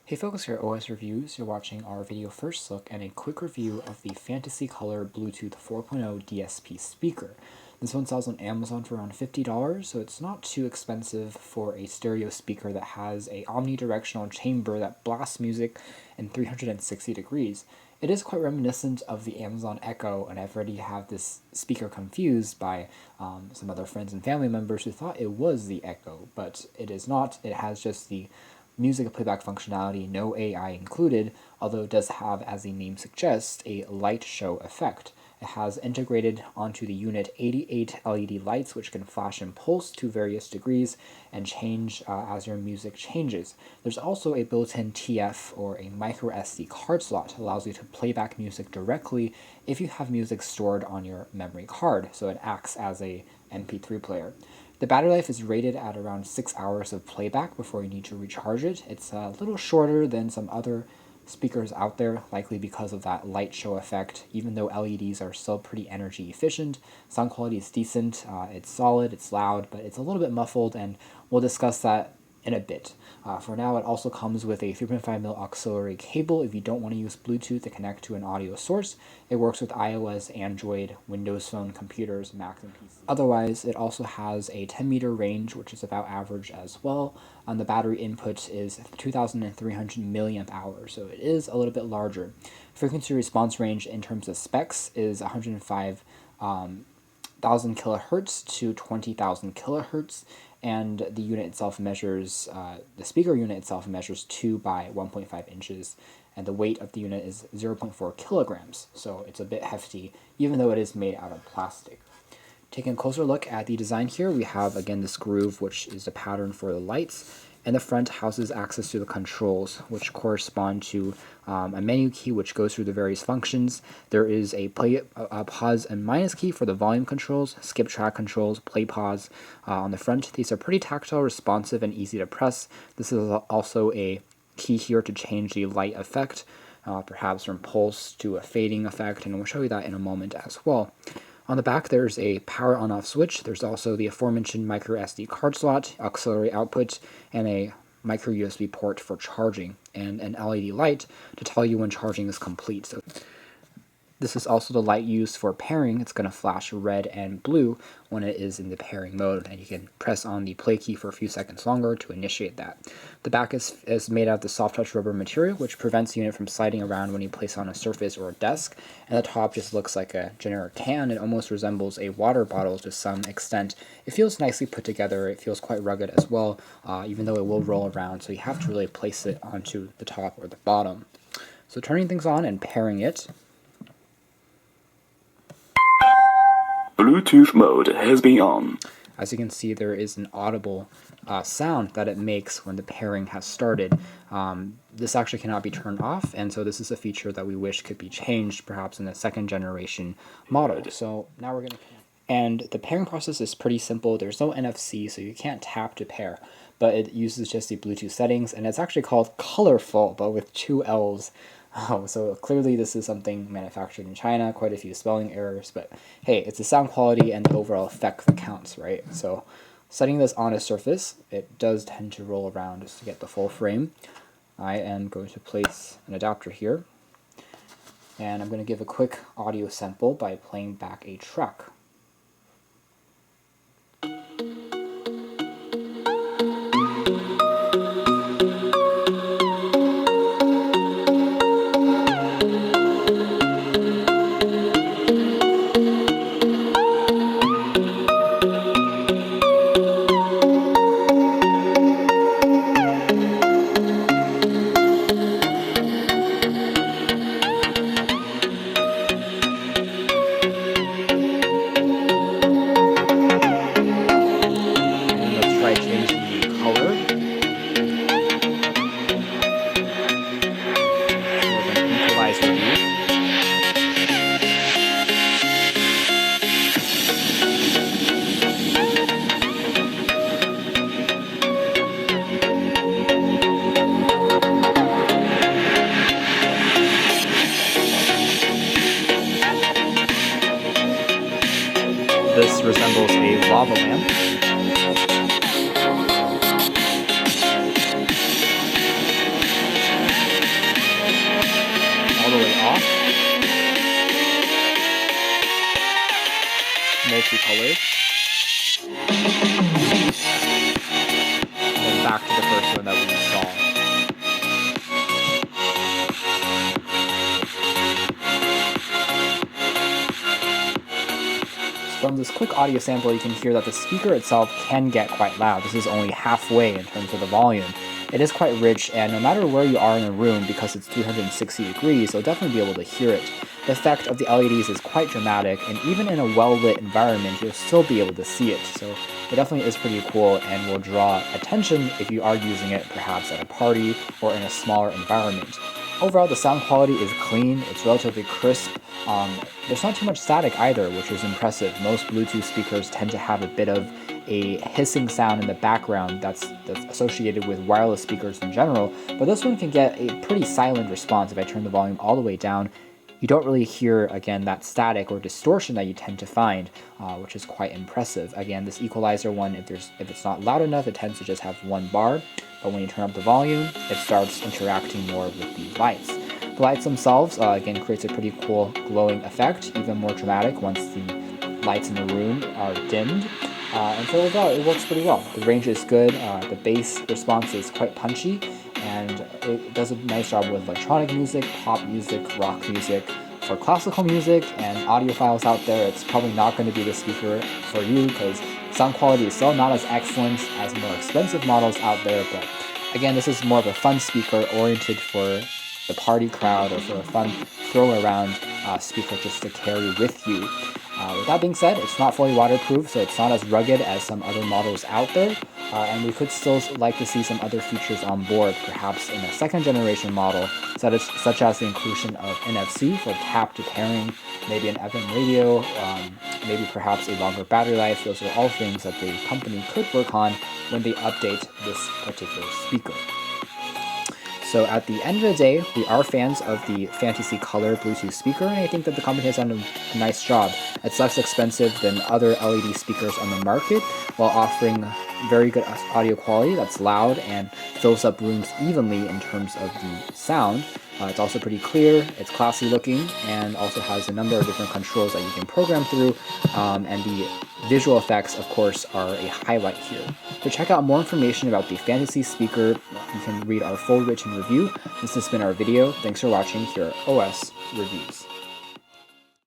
Hey folks, here at OS Reviews. You're watching our video first look and a quick review of the Fantasy Color Bluetooth 4.0 DSP speaker. This one sells on Amazon for around $50, so it's not too expensive for a stereo speaker that has a omnidirectional chamber that blasts music in 360 degrees. It is quite reminiscent of the Amazon Echo, and I've already had this speaker confused by some other friends and family members who thought it was the Echo, but it is not. It has just the music playback functionality, no AI included, although it does have, as the name suggests, a light show effect. It has integrated onto the unit 88 LED lights which can flash and pulse to various degrees and change as your music changes. There's also a built-in TF or a microSD card slot that allows you to play back music directly if you have music stored on your memory card, so it acts as a MP3 player. The battery life is rated at around 6 hours of playback before you need to recharge it. It's a little shorter than some other speakers out there, likely because of that light show effect. Even though LEDs are still pretty energy efficient, sound quality is decent, it's solid, it's loud, but it's a little bit muffled, and we'll discuss that in a bit. For now, it also comes with a 3.5mm auxiliary cable if you don't want to use Bluetooth to connect to an audio source. It works with iOS, Android, Windows Phone computers, Macs, and PCs. Otherwise, it also has a 10-meter range, which is about average as well. And the battery input is 2,300 milliamp hours, so it is a little bit larger. Frequency response range in terms of specs is 105,000 kilohertz to 20,000 kilohertz, and the unit itself measures, the speaker unit itself measures 2 by 1.5 inches, and the weight of the unit is 0.4 kilograms, so it's a bit hefty, even though it is made out of plastic. Taking a closer look at the design here, we have again this groove, which is the pattern for the lights, and the front houses access to the controls, which correspond to a menu key which goes through the various functions. There is a play, pause, and minus key for the volume controls, skip track controls, play pause on the front. These are pretty tactile, responsive, and easy to press. This is also a key here to change the light effect, perhaps from pulse to a fading effect, and we'll show you that in a moment as well. On the back, there's a power on-off switch. There's also the aforementioned microSD card slot, auxiliary output, and a micro USB port for charging, and an LED light to tell you when charging is complete. So this is also the light used for pairing. It's going to flash red and blue when it is in the pairing mode, and you can press on the play key for a few seconds longer to initiate that. The back is made out of the soft touch rubber material, which prevents the unit from sliding around when you place it on a surface or a desk, and the top just looks like a generic can. It almost resembles a water bottle to some extent. It feels nicely put together. It feels quite rugged as well, even though it will roll around, so you have to really place it onto the top or the bottom. So turning things on and pairing it, Bluetooth mode has been on. as you can see, there is an audible sound that it makes when the pairing has started. This actually cannot be turned off, and so this is a feature that we wish could be changed, perhaps in the second generation model. So now we're going to... And the pairing process is pretty simple. There's no NFC, so you can't tap to pair, but it uses just the Bluetooth settings, and it's actually called Colorful, but with 2 L's. So clearly this is something manufactured in China, quite a few spelling errors, but hey, it's the sound quality and the overall effect that counts, right? So setting this on a surface, it does tend to roll around just to get the full frame. I am going to place an adapter here, and I'm going to give a quick audio sample by playing back a track. This resembles a lava lamp. multicolored. And then back to the first one that we saw. From this quick audio sample, you can hear that the speaker itself can get quite loud. This is only halfway in terms of the volume. It is quite rich, and no matter where you are in the room, because it's 360 degrees, you'll definitely be able to hear it. The effect of the LEDs is quite dramatic, and even in a well-lit environment, you'll still be able to see it. So it definitely is pretty cool and will draw attention if you are using it perhaps at a party or in a smaller environment. Overall, the sound quality is clean, it's relatively crisp. There's not too much static either, which is impressive. Most Bluetooth speakers tend to have a bit of a hissing sound in the background that's associated with wireless speakers in general, but this one can get a pretty silent response. If I turn the volume all the way down, you don't really hear, again, that static or distortion that you tend to find, which is quite impressive. Again, this equalizer one, if it's not loud enough, it tends to just have one bar, but when you turn up the volume, it starts interacting more with the lights. The lights themselves, again, creates a pretty cool glowing effect, even more dramatic once the lights in the room are dimmed. And so overall, it works pretty well. The range is good, the bass response is quite punchy, and it does a nice job with electronic music, pop music, rock music. For classical music and audiophiles out there, it's probably not going to be the speaker for you because sound quality is still not as excellent as more expensive models out there, but again, this is more of a fun speaker oriented for the party crowd or for a fun throw around speaker just to carry with you. With that being said, it's not fully waterproof, so it's not as rugged as some other models out there, and we could still like to see some other features on board, perhaps in a second generation model, such as the inclusion of NFC for tap to pairing, maybe an FM radio, maybe perhaps a longer battery life. Those are all things that the company could work on when they update this particular speaker. So at the end of the day, we are fans of the Fantasy Color Bluetooth speaker, and I think that the company has done a nice job. It's less expensive than other LED speakers on the market, while offering very good audio quality that's loud and fills up rooms evenly in terms of the sound. It's also pretty clear, it's classy looking, and also has a number of different controls that you can program through, and the visual effects, of course, are a highlight here. To check out more information about the Fantasy speaker, you can read our full written review. This has been our video. Thanks for watching here at OS Reviews.